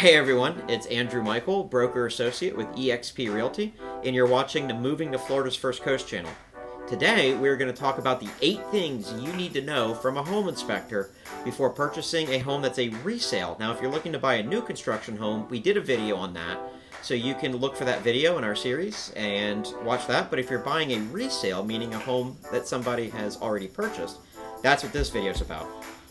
Hey everyone, it's Andrew Michael, broker associate with eXp Realty, and you're watching the Moving to Florida's First Coast channel. Today, we're going to talk about the 8 things you need to know from a home inspector before purchasing a home that's a resale. Now, if you're looking to buy a new construction home, we did a video on that, so you can look for that video in our series and watch that. But if you're buying a resale, meaning a home that somebody has already purchased, that's what this video is about.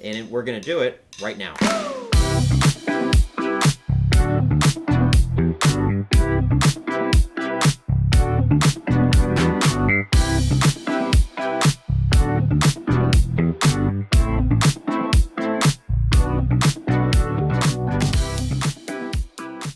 And we're going to do it right now.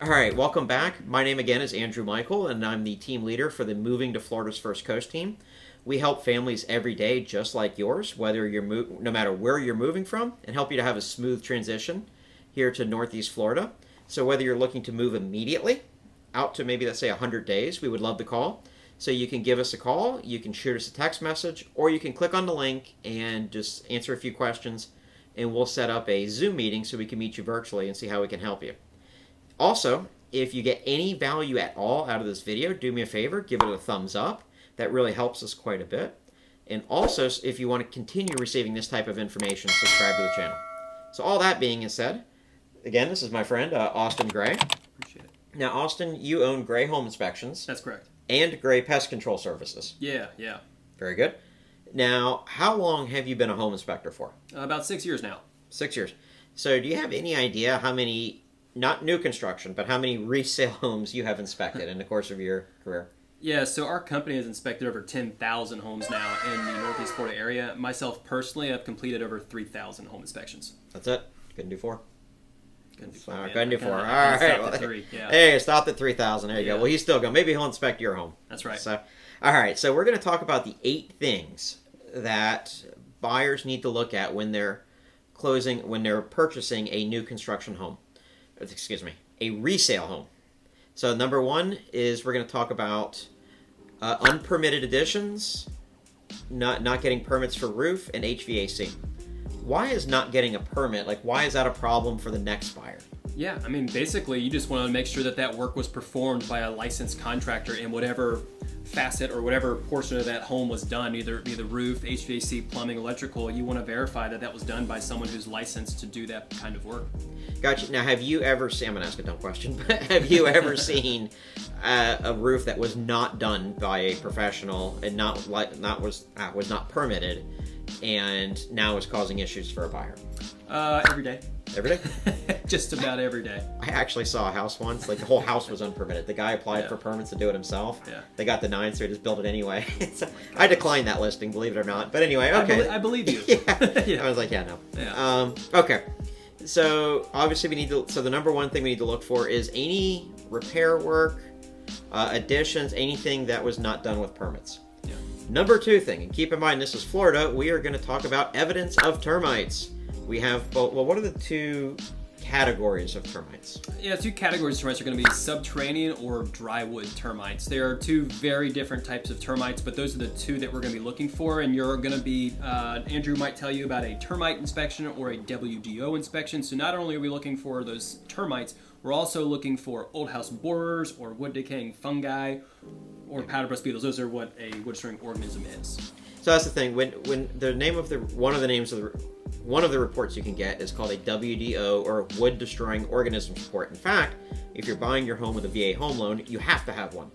Alright, welcome back. My name again is Andrew Michael, and I'm the team leader for the Moving to Florida's First Coast team. We help families every day just like yours, whether you're no matter where you're moving from, and help you to have a smooth transition here to Northeast Florida. So whether you're looking to move immediately out to maybe, let's say, 100 days, we would love the call. So you can give us a call, you can shoot us a text message, or you can click on the link and just answer a few questions, and we'll set up a Zoom meeting so we can meet you virtually and see how we can help you. Also, if you get any value at all out of this video, do me a favor, give it a thumbs up. That really helps us quite a bit. And also, if you want to continue receiving this type of information, subscribe to the channel. So all that being said, again, this is my friend, Austin Gray. Appreciate it. Now, Austin, you own Gray Home Inspections. That's correct. And Gray Pest Control Services. Yeah. Very good. Now, how long have you been a home inspector for? About 6 years now. 6 years. So do you have any idea how many, not new construction, but how many resale homes you have inspected in the course of your career? Yeah, so our company has inspected over 10,000 homes now in the Northeast Florida area. Myself personally, I've completed over 3,000 home inspections. That's it? Couldn't do 4? Couldn't do 4. Couldn't do 4. All right. right. Well, 3, yeah. Hey, stopped at 3,000. There you go. Well, he's still going. Maybe he'll inspect your home. That's right. So, all right. So we're going to talk about the 8 things that buyers need to look at when they're purchasing a new construction home. Excuse me, a resale home. So number 1 is we're going to talk about unpermitted additions, not getting permits for roof and HVAC. Why is not getting a permit, why is that a problem for the next buyer? Yeah, I mean, basically, you just want to make sure that that work was performed by a licensed contractor in whatever facet or whatever portion of that home was done, either roof, HVAC, plumbing, electrical. You want to verify that that was done by someone who's licensed to do that kind of work. Gotcha. Now, have you ever seen, I'm going to ask a dumb question, but have you ever seen a roof that was not done by a professional and was not permitted and now is causing issues for a buyer? Every day. Every day? Just about every day. I actually saw a house once. The whole house was unpermitted. The guy applied for permits to do it himself. Yeah. They got denied, so he just built it anyway. I declined that listing, believe it or not. But anyway, okay. I believe you. Yeah. I was like, yeah, no. Yeah. Okay. So obviously so the number 1 thing we need to look for is any repair work, additions, anything that was not done with permits. Yeah. Number 2 thing, and keep in mind this is Florida, we are going to talk about evidence of termites. We have both, what are the 2 categories of termites? Yeah, 2 categories of termites are going to be subterranean or drywood termites. There are 2 very different types of termites, but those are the 2 that we're going to be looking for. And you're going to be, Andrew might tell you about a termite inspection or a WDO inspection. So not only are we looking for those termites, we're also looking for old house borers or wood decaying fungi or powder breast beetles. Those are what a wood destroying organism is. So that's the thing. When the name of one of the reports you can get is called a WDO or wood destroying organisms report. In fact, if you're buying your home with a VA home loan, you have to have one.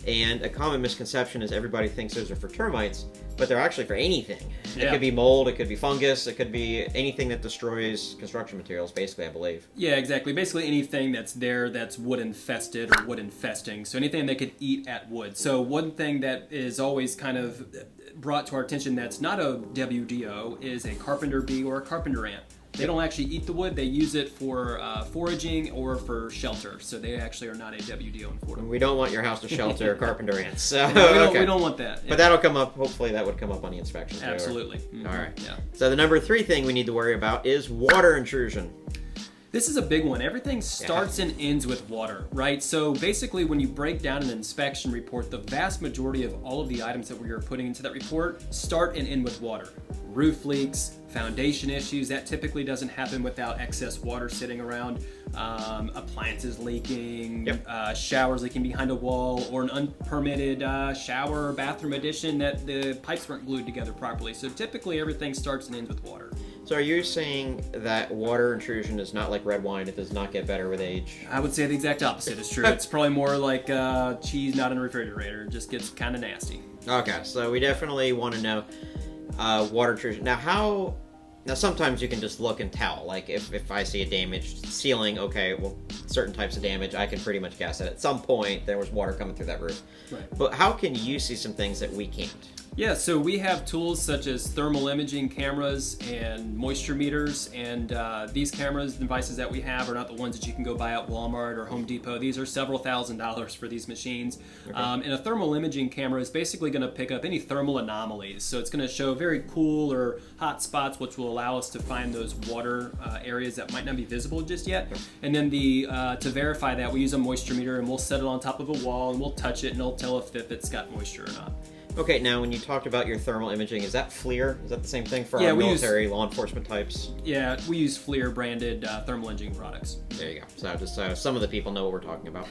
And a common misconception is everybody thinks those are for termites, but they're actually for anything. Yeah. It could be mold, it could be fungus, it could be anything that destroys construction materials, basically, I believe. Yeah, exactly. Basically anything that's there that's wood infested or wood infesting. So anything that could eat at wood. So one thing that is always kind of brought to our attention that's not a WDO is a carpenter bee or a carpenter ant. They don't actually eat the wood. They use it for foraging or for shelter. So they actually are not a WDO in Florida. We don't want your house to shelter carpenter ants. So, we don't want that. Yeah. But that'll come up. Hopefully that would come up on the inspection too. Absolutely. Mm-hmm. All right. Yeah. So the number 3 thing we need to worry about is water intrusion. This is a big one. Everything starts and ends with water, right? So basically, when you break down an inspection report, the vast majority of all of the items that we are putting into that report start and end with water. Roof leaks, foundation issues, that typically doesn't happen without excess water sitting around. Appliances leaking, showers leaking behind a wall, or an unpermitted shower or bathroom addition that the pipes weren't glued together properly. So typically everything starts and ends with water. So are you saying that water intrusion is not like red wine? It does not get better with age? I would say the exact opposite is true. It's probably more like cheese not in a refrigerator. It just gets kind of nasty. Okay, so we definitely want to know water intrusion. Now sometimes you can just look and tell. Like if I see a damaged ceiling, okay, well, certain types of damage, I can pretty much guess that at some point there was water coming through that roof. Right. But how can you see some things that we can't? Yeah, so we have tools such as thermal imaging cameras and moisture meters, and these cameras devices that we have are not the ones that you can go buy at Walmart or Home Depot. These are several $1,000s for these machines. Okay. And a thermal imaging camera is basically going to pick up any thermal anomalies. So it's going to show very cool or hot spots, which will allow us to find those water areas that might not be visible just yet. And then to verify that, we use a moisture meter, and we'll set it on top of a wall, and we'll touch it, and it'll tell if it's got moisture or not. Okay, now when you talked about your thermal imaging, is that FLIR? Is that the same thing for our military law enforcement types? Yeah, we use FLIR branded thermal imaging products. There you go. So just so some of the people know what we're talking about.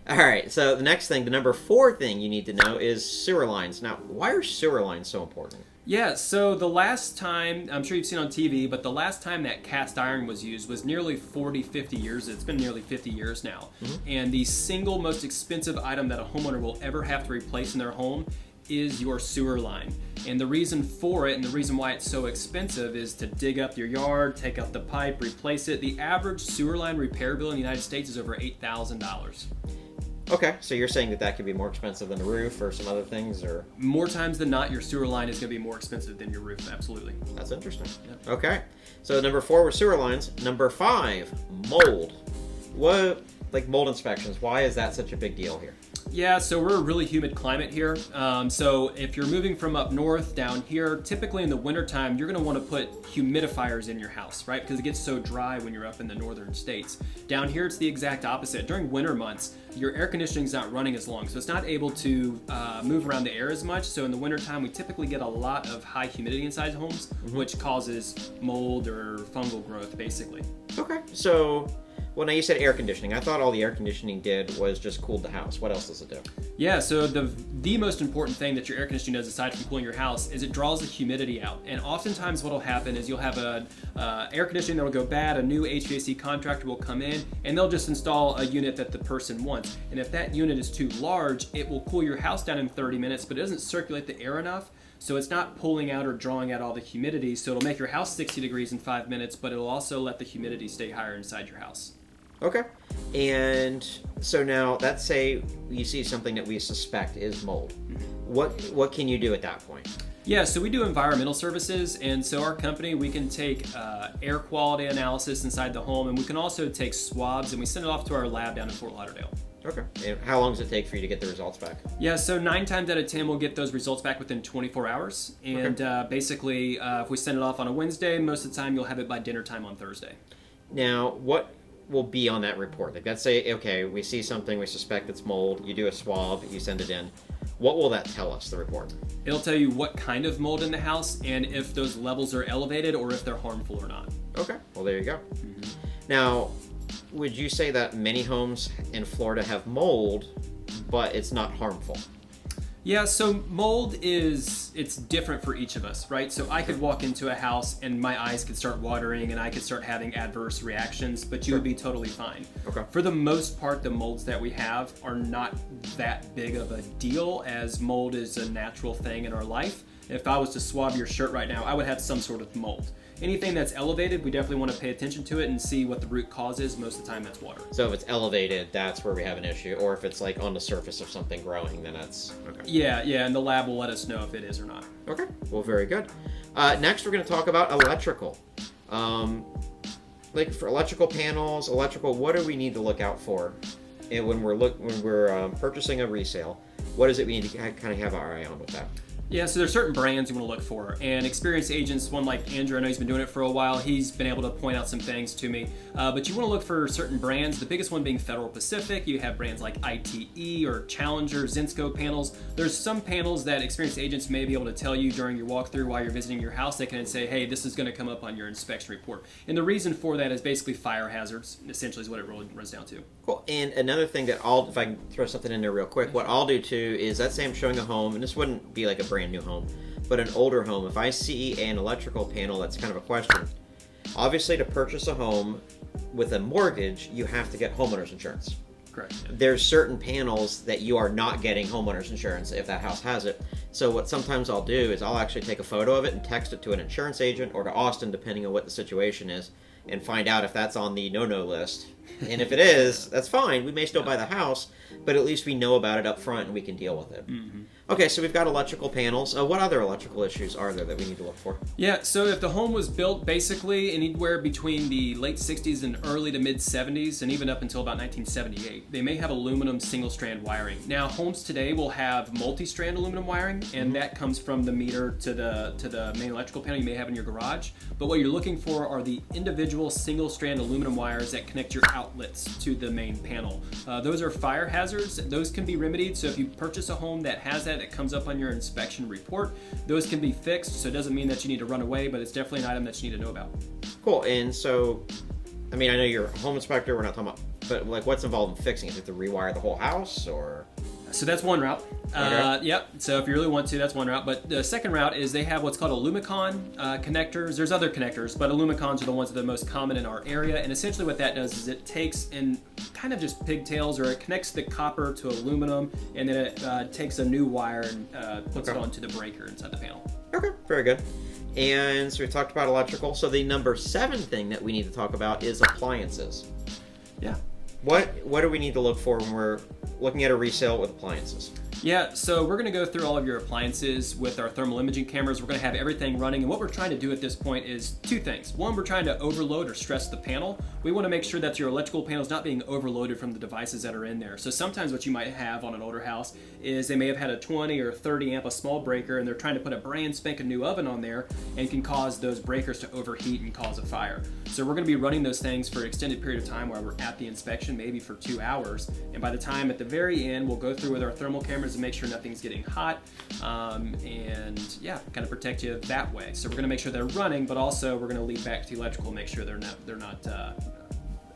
All right, so the next thing, the number 4 thing you need to know is sewer lines. Now, why are sewer lines so important? Yeah, so the last time, I'm sure you've seen on TV, but the last time that cast iron was used was nearly 40, 50 years. It's been nearly 50 years now. Mm-hmm. And the single most expensive item that a homeowner will ever have to replace in their home is your sewer line. And the reason for it and the reason why it's so expensive is to dig up your yard, take out the pipe, replace it. The average sewer line repair bill in the United States is over $8,000. Okay, so you're saying that could be more expensive than the roof or some other things, or? More times than not, your sewer line is going to be more expensive than your roof, absolutely. That's interesting. Yep. Okay, so number 4 was sewer lines. Number 5, mold. Like mold inspections, why is that such a big deal here? Yeah, so we're a really humid climate here. So if you're moving from up north down here, typically in the wintertime, you're going to want to put humidifiers in your house, right? Because it gets so dry when you're up in the northern states. Down here, it's the exact opposite. During winter months, your air conditioning is not running as long, so it's not able to move around the air as much. So in the wintertime, we typically get a lot of high humidity inside homes, which causes mold or fungal growth, basically. Okay, so... Well, now you said air conditioning. I thought all the air conditioning did was just cool the house. What else does it do? Yeah, so the most important thing that your air conditioning does aside from cooling your house is it draws the humidity out. And oftentimes what will happen is you'll have a air conditioning that will go bad, a new HVAC contractor will come in, and they'll just install a unit that the person wants. And if that unit is too large, it will cool your house down in 30 minutes, but it doesn't circulate the air enough. So it's not pulling out or drawing out all the humidity. So it'll make your house 60 degrees in 5 minutes, but it'll also let the humidity stay higher inside your house. Okay. And so now, let's say you see something that we suspect is mold. What can you do at that point? Yeah, so we do environmental services, and so our company, we can take air quality analysis inside the home, and we can also take swabs, and we send it off to our lab down in Fort Lauderdale. Okay. And how long does it take for you to get the results back? Yeah, so 9 times out of 10, we'll get those results back within 24 hours. And basically, if we send it off on a Wednesday, most of the time you'll have it by dinner time on Thursday. Now, what will be on that report? Like, let's say, okay, we see something, we suspect it's mold, you do a swab, you send it in. What will that tell us, the report? It'll tell you what kind of mold in the house and if those levels are elevated or if they're harmful or not. Okay, well, there you go. Now, would you say that many homes in Florida have mold, but it's not harmful? Yeah, so mold it's different for each of us, right? So I could walk into a house and my eyes could start watering and I could start having adverse reactions, but you would be totally fine. Okay. For the most part, the molds that we have are not that big of a deal, as mold is a natural thing in our life. If I was to swab your shirt right now, I would have some sort of mold. Anything that's elevated, we definitely want to pay attention to it and see what the root cause is. Most of the time, that's water. So if it's elevated, that's where we have an issue. Or if it's like on the surface of something growing, then that's... Okay. Yeah, and the lab will let us know if it is or not. Okay, well, very good. Next, we're going to talk about electrical. Like for electrical panels, what do we need to look out for? And when we're purchasing a resale, what is it we need to kind of have our eye on with that? Yeah, so there's certain brands you want to look for, and experienced agents, one like Andrew, I know he's been doing it for a while, he's been able to point out some things to me, but you want to look for certain brands, the biggest one being Federal Pacific. You have brands like ITE or Challenger, Zinsco panels. There's some panels that experienced agents may be able to tell you during your walkthrough while you're visiting your house. They can say, hey, this is going to come up on your inspection report. And the reason for that is basically fire hazards, essentially is what it really runs down to. Cool. And another thing that if I can throw something in there real quick, what I'll do too is, let's say I'm showing a home, and this wouldn't be like a brand new home, but an older home. If I see an electrical panel, that's kind of a question. Obviously, to purchase a home with a mortgage, you have to get homeowners insurance. Correct. There's certain panels that you are not getting homeowners insurance if that house has it. So what sometimes I'll do is I'll actually take a photo of it and text it to an insurance agent or to Austin, depending on what the situation is, and find out if that's on the no-no list. And if it is, that's fine. We may still buy the house, but at least we know about it up front and we can deal with it. Mm-hmm. Okay, so we've got electrical panels. What other electrical issues are there that we need to look for? Yeah, so if the home was built basically anywhere between the late 60s and early to mid 70s, and even up until about 1978, they may have aluminum single-strand wiring. Now, homes today will have multi-strand aluminum wiring, and that comes from the meter to the main electrical panel you may have in your garage. But what you're looking for are the individual single-strand aluminum wires that connect your outlets to the main panel. Those are fire hazards. Those can be remedied. So if you purchase a home that has that, it comes up on your inspection report. Those can be fixed. So it doesn't mean that you need to run away, but it's definitely an item that you need to know about. Cool. And so, I mean, I know you're a home inspector. We're not talking about, but like, what's involved in fixing it? Do you have to rewire the whole house, or? So that's one route. Okay. Yep. So if you really want to, that's one route. But the second route is they have what's called a Lumicon connectors. There's other connectors, but Lumicons are the ones that are the most common in our area. And essentially what that does is it takes in kind of just pigtails, or it connects the copper to aluminum, and then it takes a new wire and puts it onto the breaker inside the panel. Okay, very good. And so we talked about electrical. So the number 7 thing that we need to talk about is appliances. Yeah. What do we need to look for when we're looking at a resale with appliances? Yeah, so we're going to go through all of your appliances with our thermal imaging cameras. We're going to have everything running, and what we're trying to do at this point is 2 things. One, we're trying to overload or stress the panel. We want to make sure that your electrical panel is not being overloaded from the devices that are in there. So sometimes what you might have on an older house is they may have had a 20 or 30 amp, a small breaker, and they're trying to put a brand spanking new oven on there, and can cause those breakers to overheat and cause a fire. So we're going to be running those things for an extended period of time while we're at the inspection, maybe for 2 hours. And by the time at the very end, we'll go through with our thermal cameras and make sure nothing's getting hot, and yeah, kind of protect you that way. So we're going to make sure they're running, but also we're going to lead back to the electrical, make sure they're not.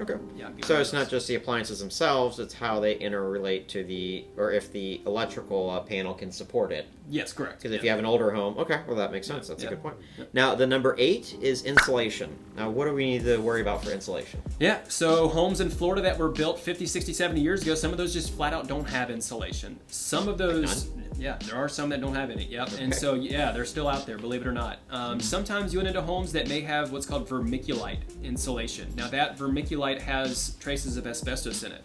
Okay. Yeah. So it's not just the appliances themselves; it's how they interrelate to or if the electrical panel can support it. Yes, correct. Because if you have an older home, okay, well that makes sense. That's a good point. Now the number 8 is insulation. Now what do we need to worry about for insulation? Yeah, so homes in Florida that were built 50, 60, 70 years ago, some of those just flat out don't have insulation. Some of those, yeah, there are some that don't have any. Yep. Okay. And so yeah, they're still out there, believe it or not. Sometimes you run into homes that may have what's called vermiculite insulation. Now that vermiculite has traces of asbestos in it.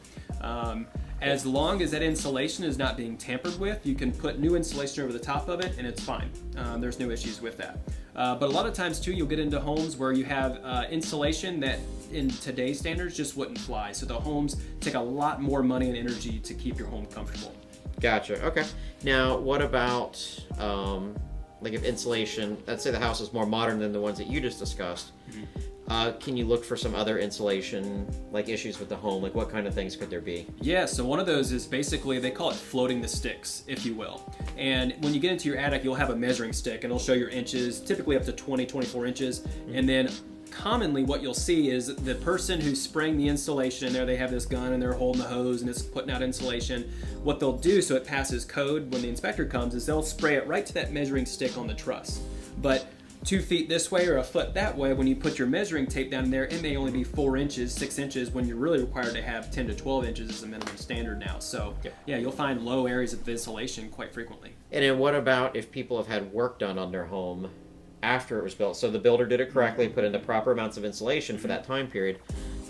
As long as that insulation is not being tampered with, you can put new insulation over the top of it and it's fine. There's no issues with that. But a lot of times too, you'll get into homes where you have insulation that in today's standards just wouldn't fly. So the homes take a lot more money and energy to keep your home comfortable. Gotcha. Okay. Now what about like if insulation, let's say the house is more modern than the ones that you just discussed. Can you look for some other insulation, like issues with the home? Like what kind of things could there be? Yeah, so one of those is basically, they call it floating the sticks, if you will. And when you get into your attic, you'll have a measuring stick and it'll show your inches, typically up to 20, 24 inches. And then commonly what you'll see is the person who's spraying the insulation in there, they have this gun and they're holding the hose and it's putting out insulation. What they'll do so it passes code when the inspector comes is they'll spray it right to that measuring stick on the truss. But 2 feet this way or a foot that way, when you put your measuring tape down in there, it may only be 4 inches, 6 inches, when you're really required to have 10 to 12 inches as a minimum standard now. So yeah, you'll find low areas of insulation quite frequently. And then what about if people have had work done on their home after it was built? So the builder did it correctly, put in the proper amounts of insulation for that time period.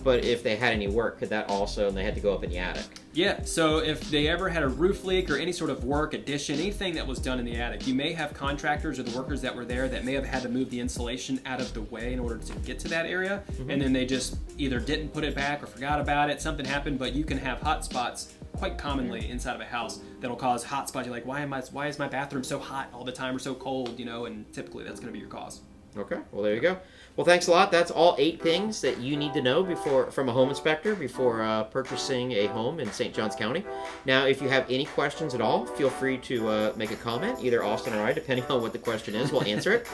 But if they had any work, could that also, and they had to go up in the attic? Yeah, so if they ever had a roof leak or any sort of work, addition, anything that was done in the attic, you may have contractors or the workers that were there that may have had to move the insulation out of the way in order to get to that area, and then they just either didn't put it back or forgot about it, something happened, but you can have hot spots quite commonly inside of a house that'll cause hot spots. You're like, why is my bathroom so hot all the time or so cold? And typically that's going to be your cause. Okay, well there you go. Well, thanks a lot. That's all 8 things that you need to know from a home inspector before purchasing a home in St. Johns County. Now, if you have any questions at all, feel free to make a comment. Either Austin or I, depending on what the question is, will answer it.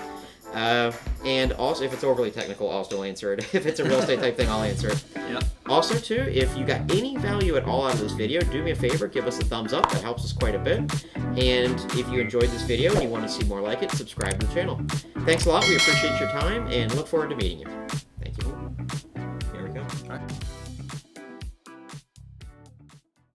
And also, if it's overly technical, I'll still answer it. If it's a real estate type thing, I'll answer it. Yep. Also, too, if you got any value at all out of this video, do me a favor, give us a thumbs up. That helps us quite a bit. And if you enjoyed this video and you want to see more like it, subscribe to the channel. Thanks a lot. We appreciate your time and look forward to meeting you. Thank you. Here we go. All right.